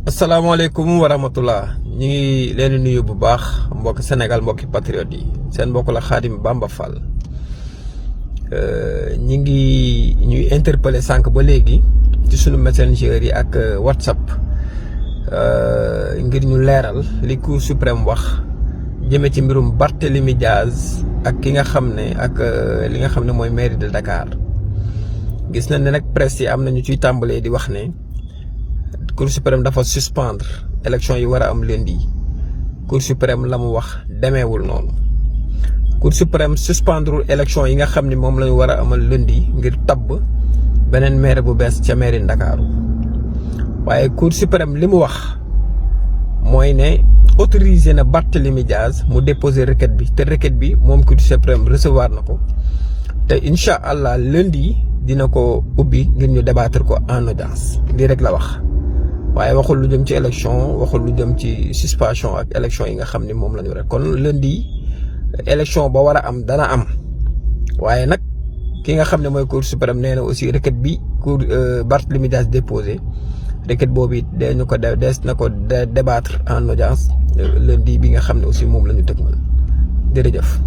asalaamaaleykum wa rahmatullah ñi ngi leen di nuyu bu baax mbokki Sénégal mbokki patriote yi seen mbokk la Khadim Bamba Fall ñi ngi ñuy interpeller sànq ba léegi ci sunu messenger yi ak WhatsApp ngir ñu leeral li Cour suprême wax jëme ci mbirum Barthélémy Diaz ak ki nga xam ne ak li nga xam ne mooy mairie de Dakar gis nañ ne nag presse yi am na ñu ciy tàmbalee di wax ne Cour suprême dafa suspendre élection yi war a am lundi. Cour suprême la mu wax demeewul noonu. Cour suprême suspendre élection yi nga xam ne moom la ñu war a amal lundi ngir tabb beneen maire bu bees ca mairie Ndakaaru waaye Cour suprême li mu wax mooy ne autorisé na Barthélémy Diaz mu déposer requête bi te requête bi moom Cour suprême recevoir na ko te incha allah lundi dina ko ubbi ngir ñu débattre ko en audience lii rek la wax. waaye waxul lu jëm ci élection waxul lu jëm ci suspension ak élection yi nga xam ne moom la ñu rek kon lundi élection ba war a am dana am waaye nag ki nga xam ne mooy Cour suprême nee na aussi requête bi Cour Barthélémy Diaz déposé requête boobu it dees na ko débattre en audience lundi bi nga xam ne aussi moom la ñu tëgmal jërëjëf.